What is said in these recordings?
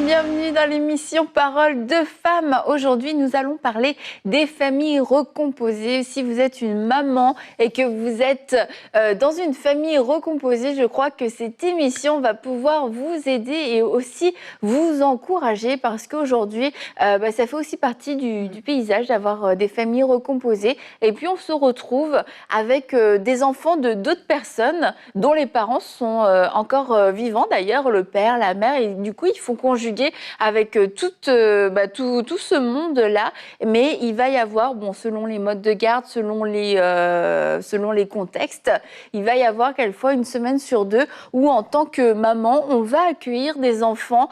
bienvenue dans l'émission Parole de femmes. Aujourd'hui, nous allons parler des familles recomposées. Si vous êtes une maman et que vous êtes dans une famille recomposée, je crois que cette émission va pouvoir vous aider et aussi vous encourager parce qu'aujourd'hui, ça fait aussi partie du paysage d'avoir des familles recomposées. Et puis, on se retrouve avec des enfants de d'autres personnes dont les parents sont encore vivants, d'ailleurs, le père, la mère, et du coup, il faut conjuguer avec tout ce monde-là, mais il va y avoir, selon les modes de garde, selon les contextes, il va y avoir quelquefois une semaine sur deux où, en tant que maman, on va accueillir des enfants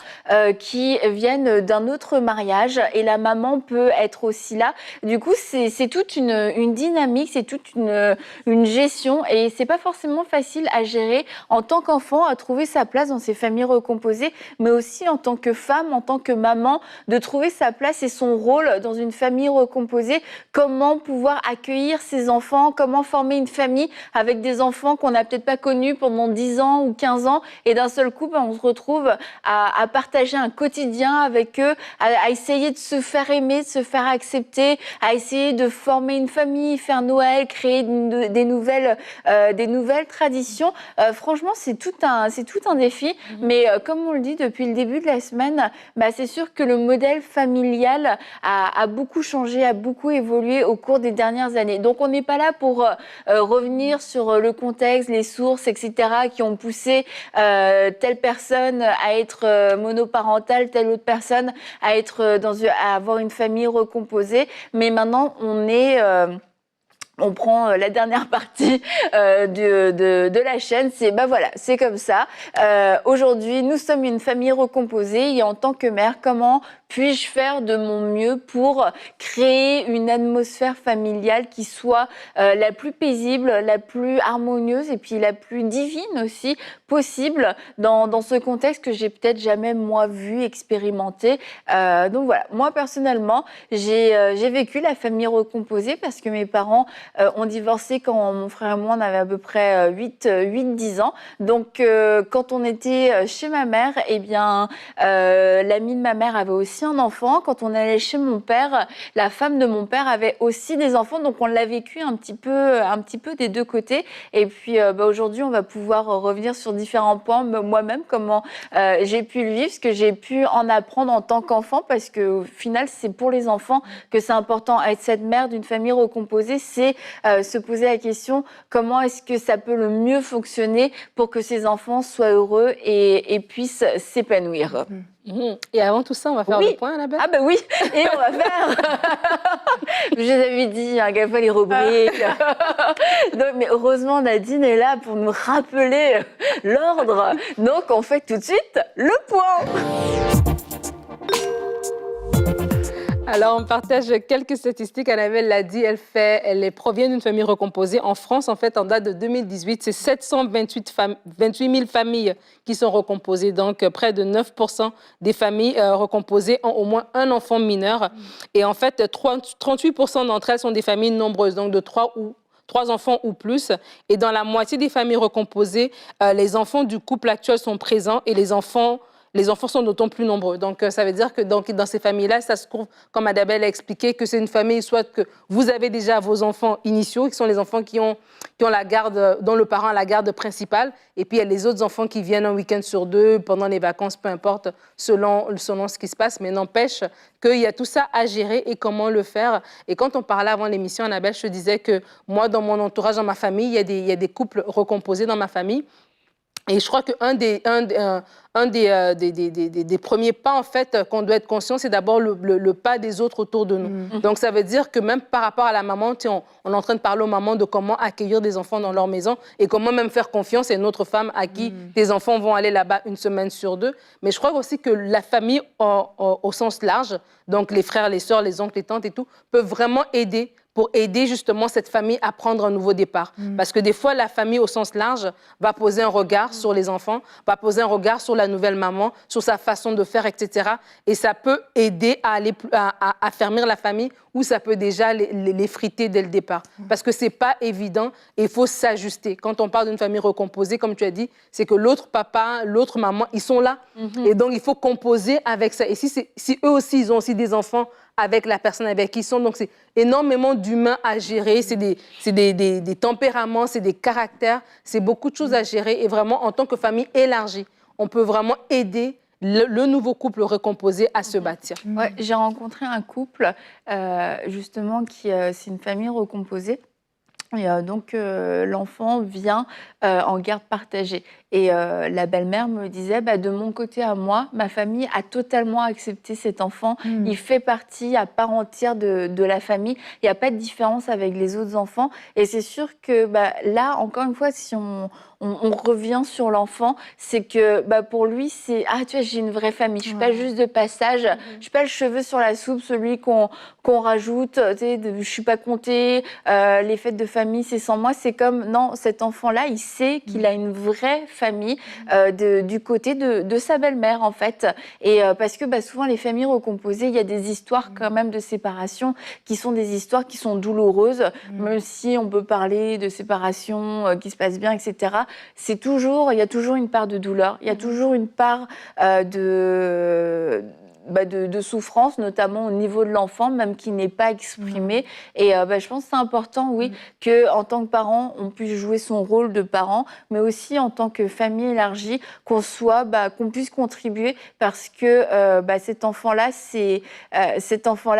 qui viennent d'un autre mariage, et la maman peut être aussi là. Du coup, c'est toute une dynamique, c'est toute une gestion, et c'est pas forcément facile à gérer en tant qu'enfant, à trouver sa place dans ces familles recomposées, mais aussi en tant que femme, en tant que maman, de trouver sa place et son rôle dans une famille recomposée. Comment pouvoir accueillir ses enfants, comment former une famille avec des enfants qu'on n'a peut-être pas connus pendant 10 ans ou 15 ans, et d'un seul coup, on se retrouve à partager un quotidien avec eux, à essayer de se faire aimer, de se faire accepter, à essayer de former une famille, faire Noël, créer des nouvelles traditions. Franchement, c'est tout un défi, mais comme on le dit depuis le début de la semaine, c'est sûr que le modèle familial a beaucoup changé, a beaucoup évolué au cours des dernières années. Donc, on n'est pas là pour revenir sur le contexte, les sources, etc., qui ont poussé telle personne à être monoparentale, telle autre personne à avoir une famille recomposée. Mais maintenant, on prend la dernière partie de la chaîne, c'est comme ça. Aujourd'hui, nous sommes une famille recomposée, et en tant que mère, comment puis-je faire de mon mieux pour créer une atmosphère familiale qui soit la plus paisible, la plus harmonieuse et puis la plus divine aussi possible dans ce contexte que j'ai peut-être jamais moi vu, expérimenté. Donc voilà, moi personnellement, j'ai vécu la famille recomposée parce que mes parents ont divorcé quand mon frère et moi on avait à peu près 8-10 ans. Donc quand on était chez ma mère, l'amie de ma mère avait aussi un enfant. Quand on allait chez mon père, la femme de mon père avait aussi des enfants. Donc on l'a vécu un petit peu des deux côtés. Et puis aujourd'hui, on va pouvoir revenir sur différents points. Moi-même, comment j'ai pu le vivre, ce que j'ai pu en apprendre en tant qu'enfant, parce qu'au final, c'est pour les enfants que c'est important. Être cette mère d'une famille recomposée, c'est se poser la question, comment est-ce que ça peut le mieux fonctionner pour que ces enfants soient heureux et puissent s'épanouir. Et avant tout ça, on va faire le point, Annabelle. Ah oui, et on va faire... Je vous avais dit, quelquefois les rubriques. Donc, mais heureusement, Nadine est là pour nous rappeler l'ordre. Donc, on fait tout de suite le point. Alors, on partage quelques statistiques. Annabelle l'a dit, elle provient d'une famille recomposée. En France, en fait, en date de 2018, c'est 728 000 familles qui sont recomposées. Donc, près de 9% des familles recomposées ont au moins un enfant mineur. Et en fait, 38% d'entre elles sont des familles nombreuses, donc de 3 enfants ou plus. Et dans la moitié des familles recomposées, les enfants du couple actuel sont présents et les enfants sont d'autant plus nombreux. Donc, ça veut dire que dans ces familles-là, ça se trouve, comme Annabelle a expliqué, que c'est une famille, soit que vous avez déjà vos enfants initiaux, qui sont les enfants qui ont la garde, dont le parent a la garde principale, et puis il y a les autres enfants qui viennent un week-end sur deux, pendant les vacances, peu importe, selon ce qui se passe, mais n'empêche qu'il y a tout ça à gérer et comment le faire. Et quand on parlait avant l'émission, Annabelle, je te disais que moi, dans mon entourage, dans ma famille, il y a des couples recomposés dans ma famille. Et je crois qu'un des premiers pas, en fait, qu'on doit être conscient, c'est d'abord le pas des autres autour de nous. Donc, ça veut dire que même par rapport à la maman, on est en train de parler aux mamans de comment accueillir des enfants dans leur maison et comment même faire confiance à une autre femme à qui tes enfants vont aller là-bas une semaine sur deux. Mais je crois aussi que la famille, au sens large, donc les frères, les sœurs, les oncles, les tantes et tout, peuvent vraiment aider pour aider justement cette famille à prendre un nouveau départ. Parce que des fois, la famille au sens large va poser un regard sur les enfants, va poser un regard sur la nouvelle maman, sur sa façon de faire, etc. Et ça peut aider à affermir la famille ou ça peut déjà l'effriter dès le départ. Parce que c'est pas évident et il faut s'ajuster. Quand on parle d'une famille recomposée, comme tu as dit, c'est que l'autre papa, l'autre maman, ils sont là. Et donc, il faut composer avec ça. Et si eux aussi, ils ont aussi des enfants avec la personne avec qui ils sont. Donc, c'est énormément d'humains à gérer. C'est des tempéraments, c'est des caractères. C'est beaucoup de choses à gérer. Et vraiment, en tant que famille élargie, on peut vraiment aider le nouveau couple recomposé à se bâtir. Ouais, j'ai rencontré un couple, justement, c'est une famille recomposée. Et donc, l'enfant vient en garde partagée. Et la belle-mère me disait, de mon côté à moi, ma famille a totalement accepté cet enfant. Il fait partie à part entière de la famille. Il n'y a pas de différence avec les autres enfants. Et c'est sûr que là, encore une fois, si on revient sur l'enfant, c'est que pour lui, c'est « Ah, tu vois, j'ai une vraie famille. Je ne suis pas juste de passage. Je ne suis pas le cheveu sur la soupe, celui qu'on rajoute. Tu sais, je ne suis pas comptée. Les fêtes de famille, c'est sans moi. » C'est comme, non, cet enfant-là, il sait qu'il a une vraie famille du côté de sa belle-mère, en fait. Et parce que souvent, les familles recomposées, il y a des histoires quand même de séparation qui sont des histoires qui sont douloureuses, même si on peut parler de séparation qui se passe bien, etc. Il y a toujours une part de douleur, il y a toujours une part de souffrance, notamment au niveau de l'enfant, même qui n'est pas exprimée. Et je pense que c'est important, oui, qu'en tant que parent, on puisse jouer son rôle de parent, mais aussi en tant que famille élargie, qu'on puisse contribuer, parce que cet enfant-là,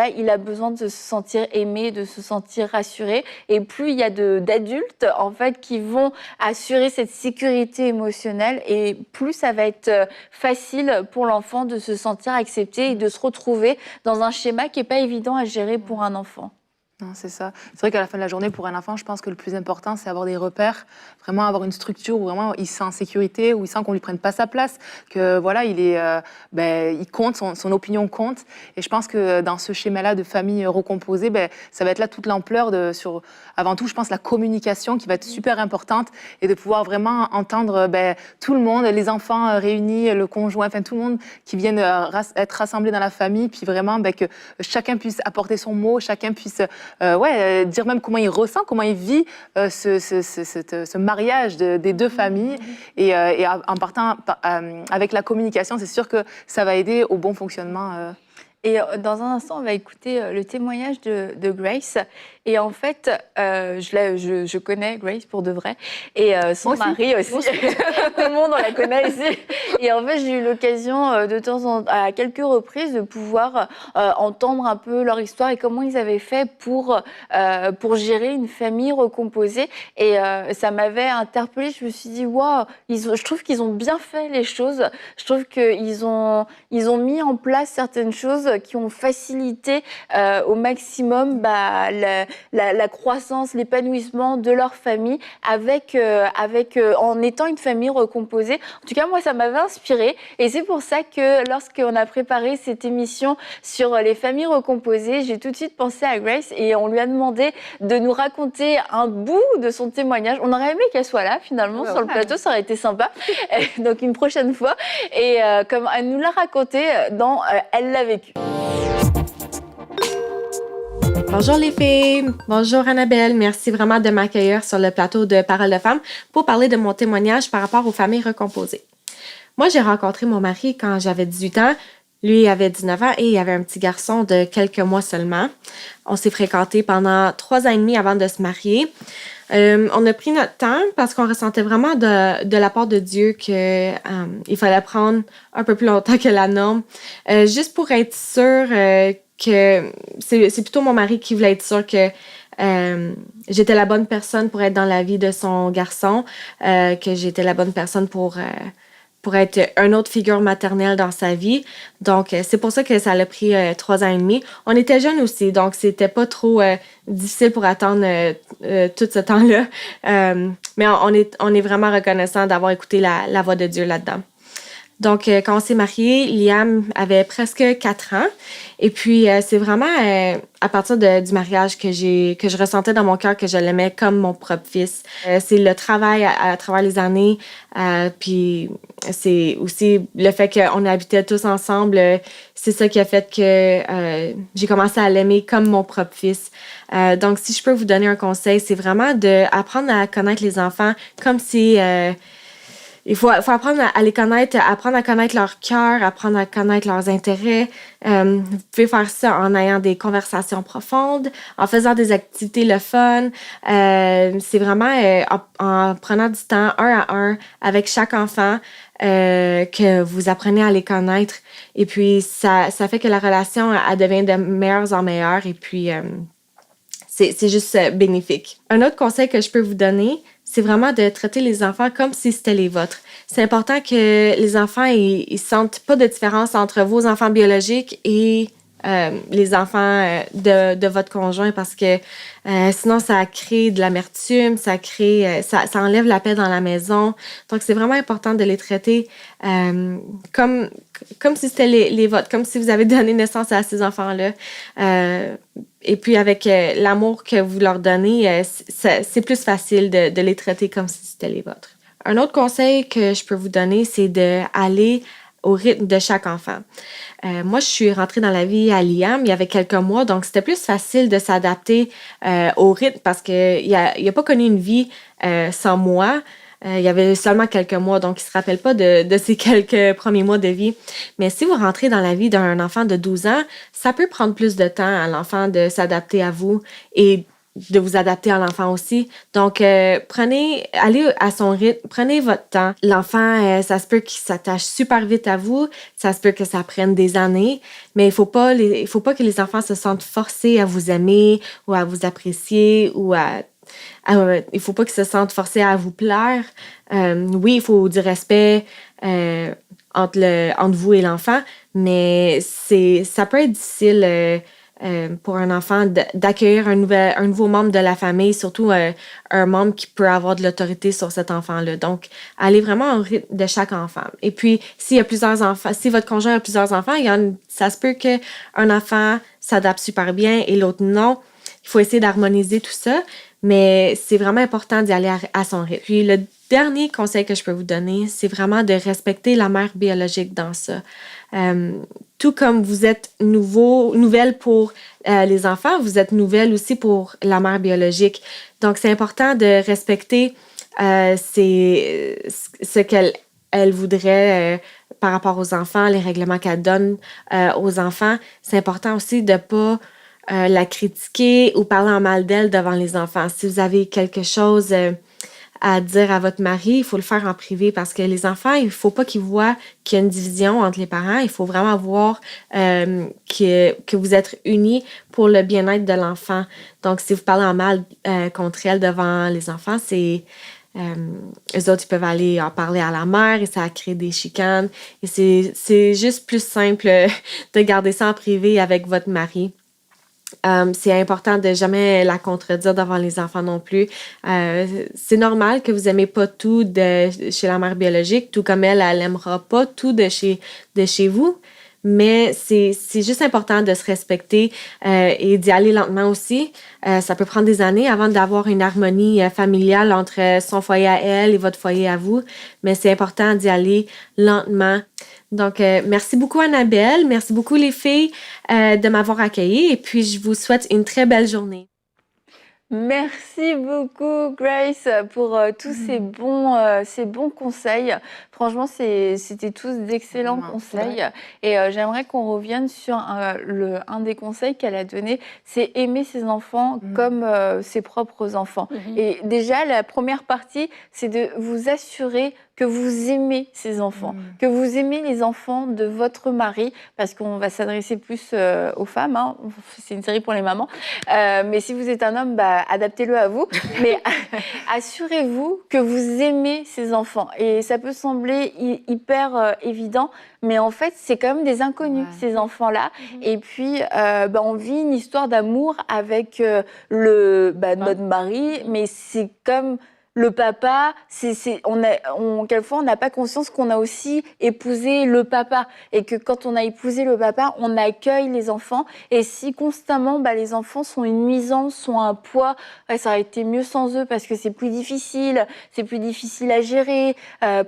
il a besoin de se sentir aimé, de se sentir rassuré. Et plus il y a d'adultes, en fait, qui vont assurer cette sécurité émotionnelle, et plus ça va être facile pour l'enfant de se sentir accepté et de se retrouver dans un schéma qui n'est pas évident à gérer pour un enfant. Non, c'est ça. C'est vrai qu'à la fin de la journée, pour un enfant, je pense que le plus important, c'est avoir des repères, vraiment avoir une structure où vraiment il se sent en sécurité, où il sent qu'on lui prenne pas sa place, que voilà, il compte, son opinion compte. Et je pense que dans ce schéma-là de famille recomposée, ça va être là toute l'ampleur sur, avant tout, je pense, la communication qui va être super importante, et de pouvoir vraiment entendre tout le monde, les enfants réunis, le conjoint, enfin tout le monde qui viennent être rassemblés dans la famille, puis vraiment que chacun puisse apporter son mot, chacun puisse dire même comment il ressent, comment il vit ce mariage des deux familles. Et en partant avec la communication, c'est sûr que ça va aider au bon fonctionnement. Et dans un instant, on va écouter le témoignage de Grace. Et en fait, je connais Grace pour de vrai. Et son mari aussi. Tout le monde, on la connaît ici. Et en fait, j'ai eu l'occasion à quelques reprises de pouvoir entendre un peu leur histoire et comment ils avaient fait pour gérer une famille recomposée. Et ça m'avait interpellée. Je me suis dit, waouh, je trouve qu'ils ont bien fait les choses. Je trouve qu'ils ont mis en place certaines choses qui ont facilité au maximum la croissance, l'épanouissement de leur famille en étant une famille recomposée. En tout cas, moi, ça m'avait inspirée. Et c'est pour ça que lorsqu'on a préparé cette émission sur les familles recomposées, j'ai tout de suite pensé à Grace et on lui a demandé de nous raconter un bout de son témoignage. On aurait aimé qu'elle soit là, finalement, sur le plateau. Ça aurait été sympa. Donc, une prochaine fois. Et comme elle nous l'a raconté dans Elle l'a vécu. Bonjour les filles, bonjour Annabelle, merci vraiment de m'accueillir sur le plateau de Paroles de femmes pour parler de mon témoignage par rapport aux familles recomposées. Moi, j'ai rencontré mon mari quand j'avais 18 ans, lui avait 19 ans et il avait un petit garçon de quelques mois seulement. On s'est fréquentés pendant 3 ans et demi avant de se marier. On a pris notre temps parce qu'on ressentait vraiment de la part de Dieu qu'il fallait prendre un peu plus longtemps que la norme, juste pour être sûr que c'est plutôt mon mari qui voulait être sûr que j'étais la bonne personne pour être dans la vie de son garçon, que j'étais la bonne personne pour être une autre figure maternelle dans sa vie. Donc, c'est pour ça que ça a pris 3 ans et demi. On était jeunes aussi, donc c'était pas trop difficile pour attendre tout ce temps-là. Mais on est vraiment reconnaissant d'avoir écouté la voix de Dieu là-dedans. Donc, quand on s'est mariés, Liam avait presque 4 ans. Et puis, c'est vraiment à partir du mariage que je ressentais dans mon cœur que je l'aimais comme mon propre fils. C'est le travail à travers les années. Puis, c'est aussi le fait qu'on habitait tous ensemble. C'est ça qui a fait que j'ai commencé à l'aimer comme mon propre fils. Donc, si je peux vous donner un conseil, c'est vraiment d'apprendre à connaître les enfants comme si... il faut apprendre à les connaître, apprendre à connaître leur cœur, apprendre à connaître leurs intérêts. Vous pouvez faire ça en ayant des conversations profondes, en faisant des activités le fun. C'est vraiment en prenant du temps un à un avec chaque enfant que vous apprenez à les connaître. Et puis, ça fait que la relation, elle devient de meilleure en meilleure. Et puis, c'est juste bénéfique. Un autre conseil que je peux vous donner, c'est vraiment de traiter les enfants comme si c'était les vôtres. C'est important que les enfants ils sentent pas de différence entre vos enfants biologiques et les enfants de votre conjoint parce que sinon ça crée de l'amertume, ça enlève la paix dans la maison. Donc c'est vraiment important de les traiter comme si c'était les vôtres, comme si vous avez donné naissance à ces enfants-là. Et puis avec l'amour que vous leur donnez, c'est plus facile de les traiter comme si c'était les vôtres. Un autre conseil que je peux vous donner, c'est d'aller au rythme de chaque enfant. Moi, je suis rentrée dans la vie à Liam il y avait quelques mois, donc c'était plus facile de s'adapter au rythme parce qu'il n'a pas connu une vie sans moi. Il y avait seulement quelques mois, donc il ne se rappelle pas de ces quelques premiers mois de vie. Mais si vous rentrez dans la vie d'un enfant de 12 ans, ça peut prendre plus de temps à l'enfant de s'adapter à vous et de vous adapter à l'enfant aussi. Donc, allez à son rythme, prenez votre temps. L'enfant, ça se peut qu'il s'attache super vite à vous, ça se peut que ça prenne des années, mais il faut pas que les enfants se sentent forcés à vous aimer ou à vous apprécier ou il faut pas qu'ils se sentent forcés à vous plaire. Oui, il faut du respect entre vous et l'enfant, mais ça peut être difficile pour un enfant d'accueillir un nouveau membre de la famille, surtout un membre qui peut avoir de l'autorité sur cet enfant-là. Donc, allez vraiment au rythme de chaque enfant. Et puis, s'il y a plusieurs enfants, si votre conjoint a plusieurs enfants, ça se peut qu'un enfant s'adapte super bien et l'autre non. Il faut essayer d'harmoniser tout ça, mais c'est vraiment important d'y aller à son rythme. Puis, le dernier conseil que je peux vous donner, c'est vraiment de respecter la mère biologique dans ça. Tout comme vous êtes nouvelle pour les enfants, vous êtes nouvelle aussi pour la mère biologique. Donc, c'est important de respecter ce qu'elle voudrait par rapport aux enfants, les règlements qu'elle donne aux enfants. C'est important aussi de ne pas la critiquer ou parler en mal d'elle devant les enfants. Si vous avez quelque chose à dire à votre mari, il faut le faire en privé parce que les enfants, il ne faut pas qu'ils voient qu'il y a une division entre les parents. Il faut vraiment voir que vous êtes unis pour le bien-être de l'enfant. Donc, si vous parlez en mal contre elle devant les enfants, eux autres, ils peuvent aller en parler à la mère et ça crée des chicanes. Et c'est juste plus simple de garder ça en privé avec votre mari. C'est important de jamais la contredire devant les enfants non plus. C'est normal que vous n'aimez pas tout de chez la mère biologique, tout comme elle n'aimera pas tout de chez vous. Mais c'est juste important de se respecter et d'y aller lentement aussi. Ça peut prendre des années avant d'avoir une harmonie familiale entre son foyer à elle et votre foyer à vous. Mais c'est important d'y aller lentement. Donc, merci beaucoup Annabelle, merci beaucoup les filles de m'avoir accueillie et puis je vous souhaite une très belle journée. Merci beaucoup Grace pour tous ces bons conseils. Franchement, c'était tous d'excellents conseils. Et j'aimerais qu'on revienne sur un des conseils qu'elle a donné, c'est aimer ses enfants comme ses propres enfants. Et déjà, la première partie, c'est de vous assurer que vous aimez ces enfants, que vous aimez les enfants de votre mari, parce qu'on va s'adresser plus aux femmes, hein. C'est une série pour les mamans. Mais si vous êtes un homme, adaptez-le à vous. Mais assurez-vous que vous aimez ces enfants. Et ça peut sembler hyper évident, mais en fait, c'est quand même des inconnus, ces enfants-là. Et puis, on vit une histoire d'amour avec notre mari, mais c'est comme le papa, quelquefois on n'a pas conscience qu'on a aussi épousé le papa et que quand on a épousé le papa, on accueille les enfants. Et si constamment les enfants sont une nuisance, sont un poids, ça aurait été mieux sans eux parce que c'est plus difficile à gérer,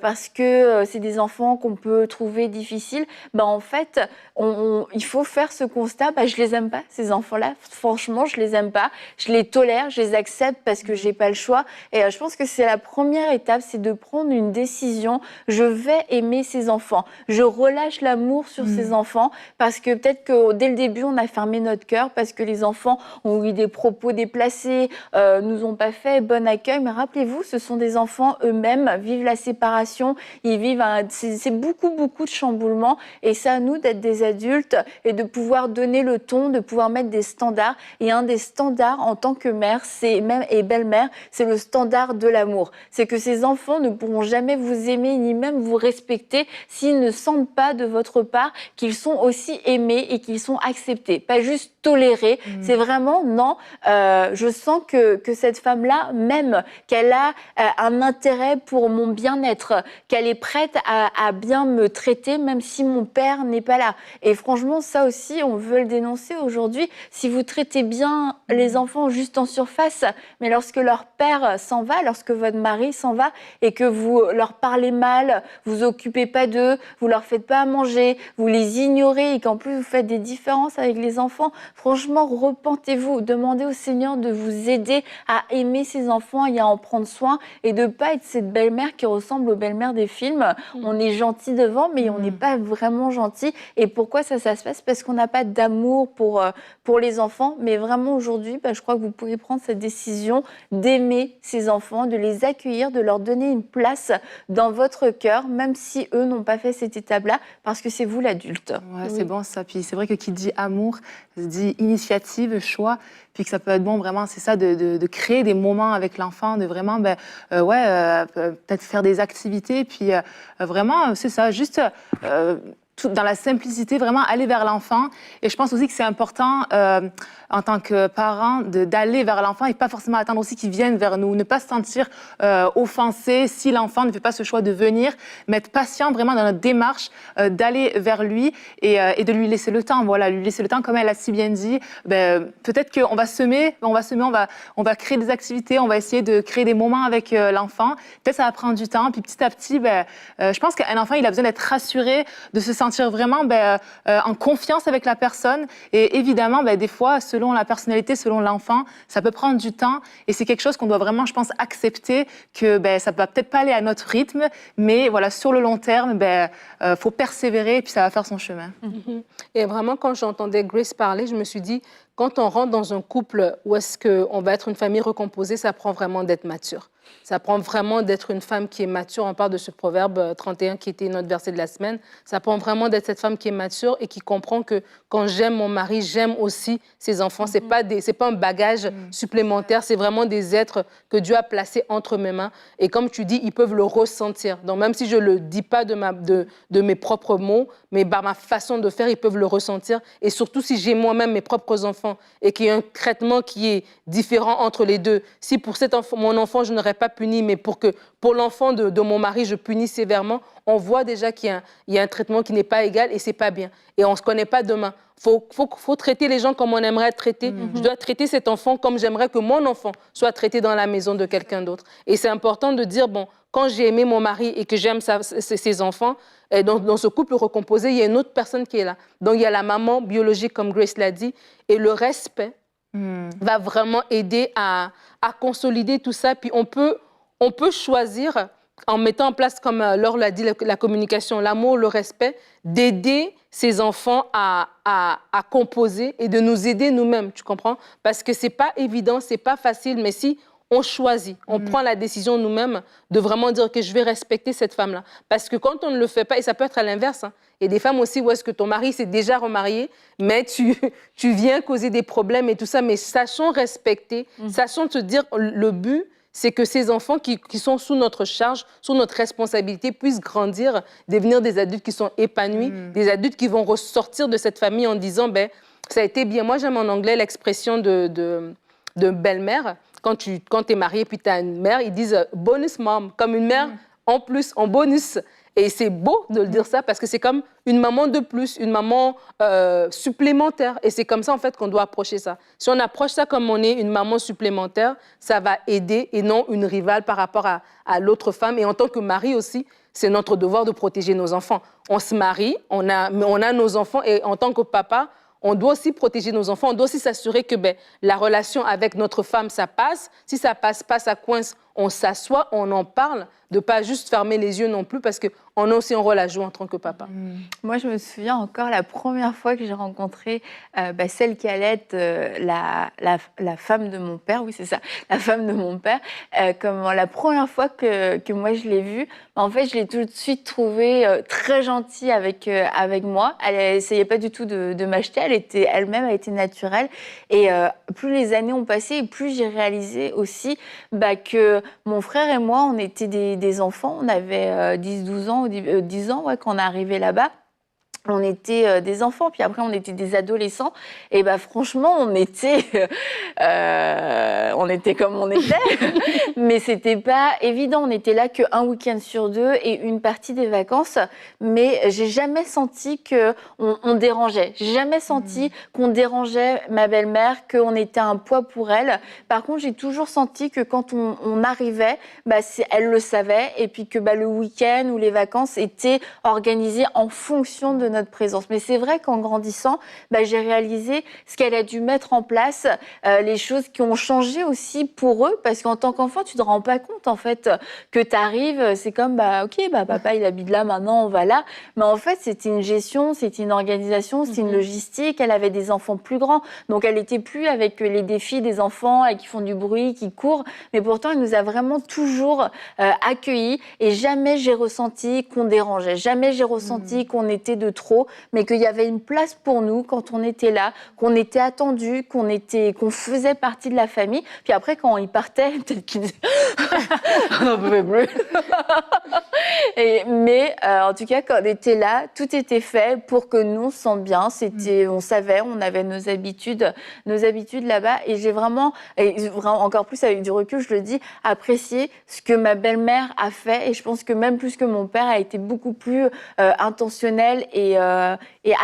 parce que c'est des enfants qu'on peut trouver difficiles. En fait, il faut faire ce constat. Je les aime pas ces enfants-là. Franchement, je les aime pas. Je les tolère, je les accepte parce que j'ai pas le choix. Et je pense que c'est la première étape, c'est de prendre une décision. Je vais aimer ces enfants. Je relâche l'amour sur ces enfants parce que peut-être que dès le début, on a fermé notre cœur parce que les enfants ont eu des propos déplacés, nous ont pas fait bon accueil. Mais rappelez-vous, ce sont des enfants eux-mêmes, vivent la séparation, ils vivent c'est beaucoup de chamboulements. Et c'est à nous d'être des adultes et de pouvoir donner le ton, de pouvoir mettre des standards. Et un des standards en tant que mère, et belle-mère, c'est le standard de l'amour. C'est que ces enfants ne pourront jamais vous aimer ni même vous respecter s'ils ne sentent pas de votre part qu'ils sont aussi aimés et qu'ils sont acceptés. Pas juste tolérés. C'est vraiment, non, je sens que cette femme-là m'aime, qu'elle a un intérêt pour mon bien-être, qu'elle est prête à bien me traiter même si mon père n'est pas là. Et franchement, ça aussi, on veut le dénoncer aujourd'hui. Si vous traitez bien les enfants juste en surface, mais lorsque leur père s'en va, lorsque votre mari s'en va et que vous leur parlez mal, vous occupez pas d'eux, vous leur faites pas à manger, vous les ignorez et qu'en plus vous faites des différences avec les enfants, franchement, repentez-vous, demandez au Seigneur de vous aider à aimer ces enfants et à en prendre soin et de pas être cette belle-mère qui ressemble aux belles-mères des films. On est gentil devant, mais on n'est pas vraiment gentil. Et pourquoi ça se passe? Parce qu'on n'a pas d'amour pour les enfants. Mais vraiment aujourd'hui, je crois que vous pouvez prendre cette décision d'aimer ces enfants, de les accueillir, de leur donner une place dans votre cœur, même si eux n'ont pas fait cette étape-là, parce que c'est vous l'adulte. Ouais, c'est bon ça. Puis c'est vrai que qui dit amour, dit initiative, choix, puis que ça peut être bon vraiment, c'est ça, de créer des moments avec l'enfant, de vraiment, peut-être faire des activités, puis vraiment, c'est ça, juste tout dans la simplicité, vraiment aller vers l'enfant. Et je pense aussi que c'est important en tant que parent d'aller vers l'enfant et pas forcément attendre aussi qu'il vienne vers nous, ne pas se sentir offensé si l'enfant ne fait pas ce choix de venir, mais être patient vraiment dans notre démarche d'aller vers lui et de lui laisser le temps. Voilà, lui laisser le temps, comme elle a si bien dit. Peut-être qu'on va semer, on va créer des activités, on va essayer de créer des moments avec l'enfant. Peut-être ça va prendre du temps, puis petit à petit, je pense qu'un enfant, il a besoin d'être rassuré, de se sentir vraiment en confiance avec la personne. Et évidemment, des fois, selon la personnalité, selon l'enfant, ça peut prendre du temps. Et c'est quelque chose qu'on doit vraiment, je pense, accepter que ça va peut-être pas aller à notre rythme, mais voilà, sur le long terme, faut persévérer et puis ça va faire son chemin. Et vraiment, quand j'entendais Grace parler, je me suis dit, quand on rentre dans un couple où est-ce qu'on va être une famille recomposée, ça prend vraiment d'être mature. Ça prend vraiment d'être une femme qui est mature. On parle de ce proverbe 31 qui était notre verset de la semaine. Ça prend vraiment d'être cette femme qui est mature et qui comprend que quand j'aime mon mari, j'aime aussi ses enfants. C'est pas un bagage supplémentaire. C'est vraiment des êtres que Dieu a placés entre mes mains. Et comme tu dis, ils peuvent le ressentir. Donc même si je le dis pas de mes propres mots, mais par ma façon de faire, ils peuvent le ressentir. Et surtout si j'ai moi-même mes propres enfants et qu'il y a un traitement qui est différent entre les deux. Si pour mon enfant, je n'aurais pas puni, mais pour l'enfant de mon mari, je punis sévèrement, on voit déjà qu'il y a un traitement qui n'est pas égal et c'est pas bien. Et on se connaît pas demain. Faut traiter les gens comme on aimerait être traité. Je dois traiter cet enfant comme j'aimerais que mon enfant soit traité dans la maison de quelqu'un d'autre. Et c'est important de dire, quand j'ai aimé mon mari et que j'aime ses enfants, et dans ce couple recomposé, il y a une autre personne qui est là. Donc il y a la maman biologique, comme Grace l'a dit, et le respect va vraiment aider à consolider tout ça. Puis on peut choisir, en mettant en place, comme Laure l'a dit, la communication, l'amour, le respect, d'aider ces enfants à composer et de nous aider nous-mêmes, tu comprends? Parce que c'est pas évident, c'est pas facile, mais si on choisit, on prend la décision nous-mêmes de vraiment dire que je vais respecter cette femme-là. Parce que quand on ne le fait pas, et ça peut être à l'inverse, il y a des femmes aussi où est-ce que ton mari s'est déjà remarié, mais tu viens causer des problèmes et tout ça, mais sachons respecter, sachons te dire, le but, c'est que ces enfants qui sont sous notre charge, sous notre responsabilité, puissent grandir, devenir des adultes qui sont épanouis, des adultes qui vont ressortir de cette famille en disant, ça a été bien. Moi, j'aime en anglais l'expression de belle-mère. quand tu es marié puis tu as une mère, ils disent bonus mom, comme une mère en plus, en bonus. Et c'est beau de le dire ça parce que c'est comme une maman de plus, une maman supplémentaire. Et c'est comme ça, en fait, qu'on doit approcher ça. Si on approche ça comme on est une maman supplémentaire, ça va aider et non une rivale par rapport à l'autre femme. Et en tant que mari aussi, c'est notre devoir de protéger nos enfants. On se marie, on a nos enfants et en tant que papa, on doit aussi protéger nos enfants. On doit aussi s'assurer que la relation avec notre femme, ça passe. Si ça passe pas, ça coince, on s'assoit, on en parle, de pas juste fermer les yeux non plus parce qu'on a aussi un rôle à jouer en tant que papa. Moi, je me souviens encore la première fois que j'ai rencontré celle qui allait être la femme de mon père. Oui, c'est ça, la femme de mon père. Comme la première fois que moi, je l'ai vue, en fait, je l'ai tout de suite trouvée très gentille avec moi. Elle n'essayait pas du tout de m'acheter. Elle-même a été naturelle. Et plus les années ont passé, plus j'ai réalisé aussi que mon frère et moi, on était des enfants. On avait 10-12 ans, 10 ans quand on est arrivé là-bas. On était des enfants, puis après on était des adolescents. Et franchement, on était comme on était, mais c'était pas évident. On était là qu'un week-end sur 2 et une partie des vacances. Mais j'ai jamais senti qu'on dérangeait. J'ai jamais senti qu'on dérangeait ma belle-mère, qu'on était un poids pour elle. Par contre, j'ai toujours senti que quand on arrivait, elle le savait, et puis que le week-end ou les vacances étaient organisées en fonction de notre présence. Mais c'est vrai qu'en grandissant, j'ai réalisé ce qu'elle a dû mettre en place, les choses qui ont changé aussi pour eux, parce qu'en tant qu'enfant, tu te rends pas compte en fait que tu arrives, c'est comme papa il habite là, maintenant on va là. Mais en fait, c'était une gestion, c'était une organisation, c'était une logistique. Elle avait des enfants plus grands, donc elle était plus avec les défis des enfants qui font du bruit, qui courent. Mais pourtant, elle nous a vraiment toujours accueillis, et jamais j'ai ressenti qu'on dérangeait, jamais j'ai ressenti qu'on était de trop, mais qu'il y avait une place pour nous quand on était là, qu'on était attendus, qu'on faisait partie de la famille. Puis après, quand ils partaient, peut-être qu'ils disaient on n'en pouvait plus. Mais en tout cas, quand on était là, tout était fait pour que nous on se sente bien. On savait, on avait nos habitudes là-bas. Et j'ai vraiment, encore plus avec du recul, je le dis, apprécié ce que ma belle-mère a fait. Et je pense que même plus que mon père a été beaucoup plus intentionnel et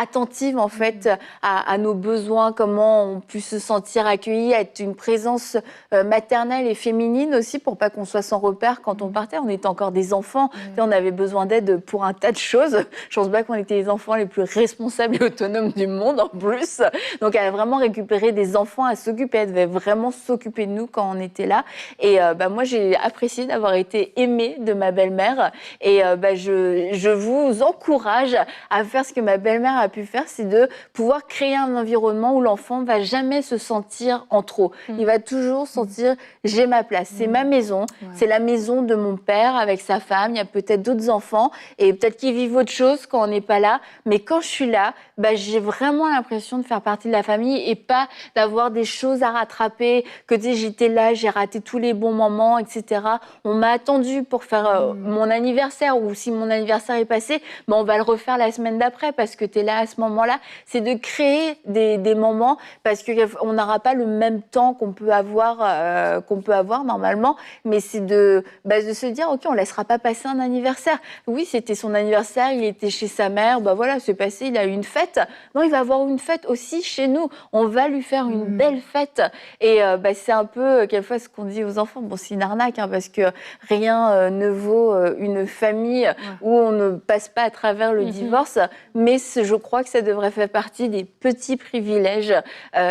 attentive en fait à nos besoins, comment on puisse se sentir accueilli, être une présence maternelle et féminine aussi, pour pas qu'on soit sans repère quand on partait. On était encore des enfants, on avait besoin d'aide pour un tas de choses. Je pense pas qu'on était les enfants les plus responsables et autonomes du monde en plus. Donc elle a vraiment récupéré des enfants à s'occuper, elle devait vraiment s'occuper de nous quand on était là. Et moi j'ai apprécié d'avoir été aimée de ma belle-mère, et je vous encourage à faire ce que ma belle-mère a pu faire, c'est de pouvoir créer un environnement où l'enfant ne va jamais se sentir en trop. Il va toujours sentir j'ai ma place, c'est ma maison, c'est la maison de mon père avec sa femme, il y a peut-être d'autres enfants et peut-être qu'ils vivent autre chose quand on n'est pas là, mais quand je suis là, j'ai vraiment l'impression de faire partie de la famille et pas d'avoir des choses à rattraper, que j'étais là, j'ai raté tous les bons moments, etc. On m'a attendu pour faire mon anniversaire, ou si mon anniversaire est passé, on va le refaire la semaine d'après parce que tu es là à ce moment-là. C'est de créer des moments, parce qu'on n'aura pas le même temps qu'on peut avoir normalement, mais c'est de se dire, ok, on ne laissera pas passer un anniversaire. Oui, c'était son anniversaire, il était chez sa mère, voilà, c'est passé, il a eu une fête. Non, il va avoir une fête aussi chez nous. On va lui faire une belle fête. Et c'est un peu, quelquefois, ce qu'on dit aux enfants. Bon, c'est une arnaque, parce que rien ne vaut une famille où on ne passe pas à travers le divorce, mais je crois que ça devrait faire partie des petits privilèges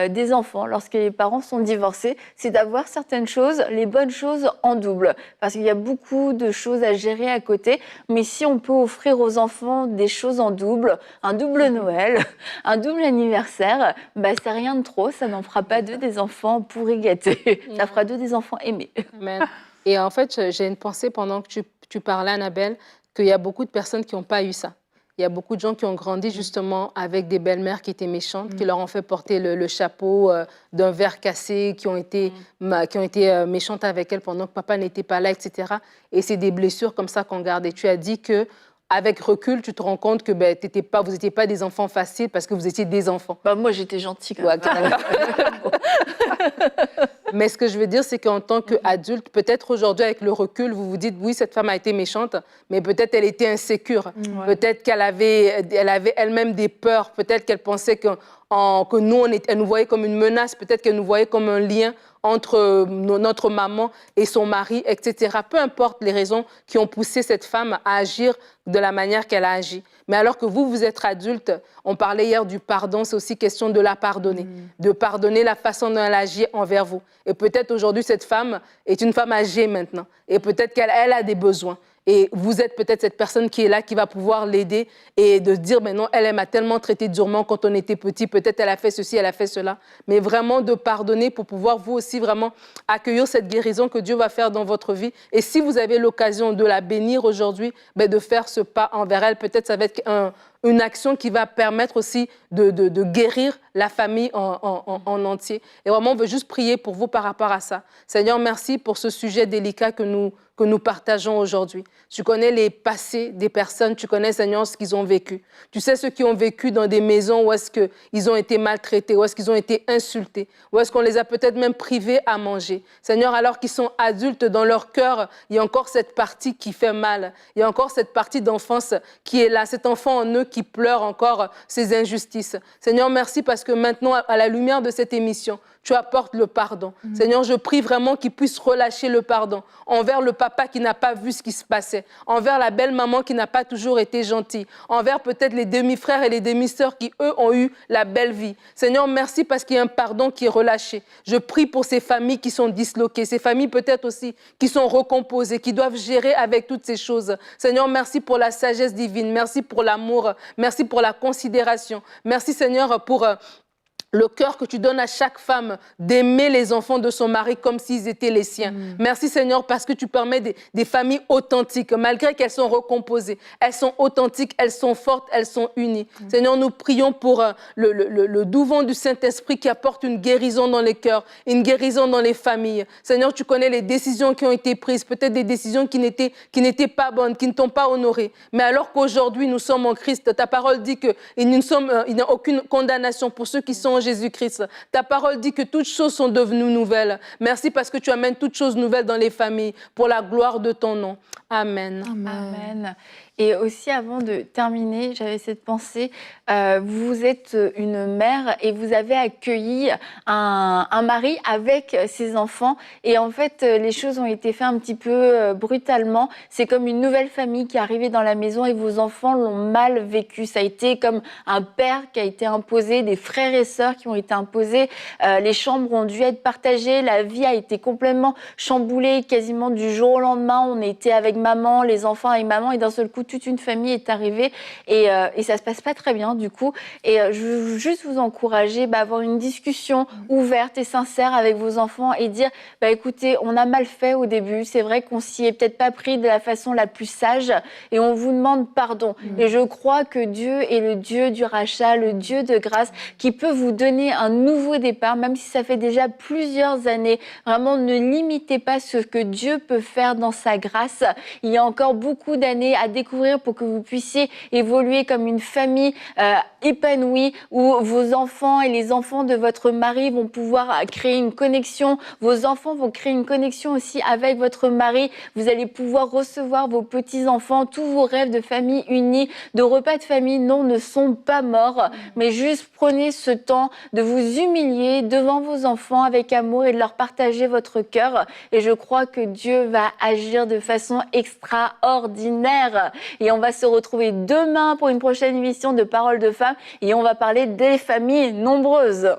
des enfants lorsque les parents sont divorcés, c'est d'avoir certaines choses, les bonnes choses en double, parce qu'il y a beaucoup de choses à gérer à côté, mais si on peut offrir aux enfants des choses en double, un double Noël, un double anniversaire, c'est rien de trop, ça n'en fera pas d'eux des enfants pourris gâtés, ça fera d'eux des enfants aimés. Amen. Et en fait, j'ai une pensée pendant que tu parlais, Annabelle, qu'il y a beaucoup de personnes qui n'ont pas eu ça. Il y a beaucoup de gens qui ont grandi justement avec des belles-mères qui étaient méchantes, qui leur ont fait porter le chapeau d'un verre cassé, qui ont été méchantes avec elles pendant que papa n'était pas là, etc. Et c'est des blessures comme ça qu'on garde. Et tu as dit que avec recul, tu te rends compte que vous n'étiez pas des enfants faciles parce que vous étiez des enfants. Bah, moi, j'étais gentille quand même. Mais ce que je veux dire, c'est qu'en tant qu'adulte, peut-être aujourd'hui, avec le recul, vous vous dites, oui, cette femme a été méchante, mais peut-être elle était insécure. Peut-être qu'elle avait elle-même des peurs. Peut-être qu'elle pensait que nous, elle nous voyait comme une menace. Peut-être qu'elle nous voyait comme un lien entre notre maman et son mari, etc. Peu importe les raisons qui ont poussé cette femme à agir de la manière qu'elle a agi. Mais alors que vous êtes adulte, on parlait hier du pardon, c'est aussi question de la pardonner, de pardonner la façon dont elle agit envers vous. Et peut-être aujourd'hui, cette femme est une femme âgée maintenant. Et peut-être qu'elle a des besoins. Et vous êtes peut-être cette personne qui est là, qui va pouvoir l'aider et de dire, mais non, elle m'a tellement traité durement quand on était petit, peut-être elle a fait ceci, elle a fait cela. Mais vraiment de pardonner pour pouvoir vous aussi vraiment accueillir cette guérison que Dieu va faire dans votre vie. Et si vous avez l'occasion de la bénir aujourd'hui, de faire ce pas envers elle, peut-être ça va être une action qui va permettre aussi de guérir la famille en entier. Et vraiment, on veut juste prier pour vous par rapport à ça. Seigneur, merci pour ce sujet délicat que nous partageons aujourd'hui. Tu connais les passés des personnes, tu connais, Seigneur, ce qu'ils ont vécu. Tu sais ceux qui ont vécu dans des maisons où est-ce qu'ils ont été maltraités, où est-ce qu'ils ont été insultés, où est-ce qu'on les a peut-être même privés à manger. Seigneur, alors qu'ils sont adultes, dans leur cœur, il y a encore cette partie qui fait mal. Il y a encore cette partie d'enfance qui est là, cet enfant en eux qui pleure encore ces injustices. Seigneur, merci parce que maintenant, à la lumière de cette émission, tu apportes le pardon. Seigneur, je prie vraiment qu'il puisse relâcher le pardon envers le papa qui n'a pas vu ce qui se passait, envers la belle-maman qui n'a pas toujours été gentille, envers peut-être les demi-frères et les demi-sœurs qui, eux, ont eu la belle vie. Seigneur, merci parce qu'il y a un pardon qui est relâché. Je prie pour ces familles qui sont disloquées, ces familles peut-être aussi qui sont recomposées, qui doivent gérer avec toutes ces choses. Seigneur, merci pour la sagesse divine, merci pour l'amour, merci pour la considération. Merci, Seigneur, pour le cœur que tu donnes à chaque femme d'aimer les enfants de son mari comme s'ils étaient les siens. Merci Seigneur parce que tu permets des familles authentiques, malgré qu'elles sont recomposées. Elles sont authentiques, elles sont fortes, elles sont unies. Seigneur, nous prions pour le doux vent du Saint-Esprit qui apporte une guérison dans les cœurs, une guérison dans les familles. Seigneur, tu connais les décisions qui ont été prises, peut-être des décisions qui n'étaient pas bonnes, qui ne t'ont pas honoré. Mais alors qu'aujourd'hui nous sommes en Christ, ta parole dit qu'il n'y a aucune condamnation pour ceux qui sont en Jésus-Christ. Ta parole dit que toutes choses sont devenues nouvelles. Merci parce que tu amènes toutes choses nouvelles dans les familles pour la gloire de ton nom. Amen. Amen. Et aussi, avant de terminer, j'avais cette pensée. Vous êtes une mère et vous avez accueilli un mari avec ses enfants. Et en fait, les choses ont été faites un petit peu brutalement. C'est comme une nouvelle famille qui est arrivée dans la maison et vos enfants l'ont mal vécu. Ça a été comme un père qui a été imposé, des frères et sœurs qui ont été imposés. Les chambres ont dû être partagées. La vie a été complètement chamboulée quasiment du jour au lendemain. On était avec maman, les enfants avec maman et d'un seul coup, toute une famille est arrivée et ça se passe pas très bien du coup. Et je veux juste vous encourager à avoir une discussion ouverte et sincère avec vos enfants et dire écoutez, on a mal fait au début, c'est vrai qu'on s'y est peut-être pas pris de la façon la plus sage et on vous demande pardon. Et je crois que Dieu est le Dieu du rachat, le Dieu de grâce qui peut vous donner un nouveau départ, même si ça fait déjà plusieurs années. Vraiment, ne limitez pas ce que Dieu peut faire dans sa grâce. Il y a encore beaucoup d'années à découvrir pour que vous puissiez évoluer comme une famille épanouie où vos enfants et les enfants de votre mari vont pouvoir créer une connexion. Vos enfants vont créer une connexion aussi avec votre mari. Vous allez pouvoir recevoir vos petits-enfants. Tous vos rêves de famille unie, de repas de famille, non, ne sont pas morts. Mais juste prenez ce temps de vous humilier devant vos enfants avec amour et de leur partager votre cœur. Et je crois que Dieu va agir de façon extraordinaire. Et on va se retrouver demain pour une prochaine émission de Paroles de Femmes et on va parler des familles nombreuses.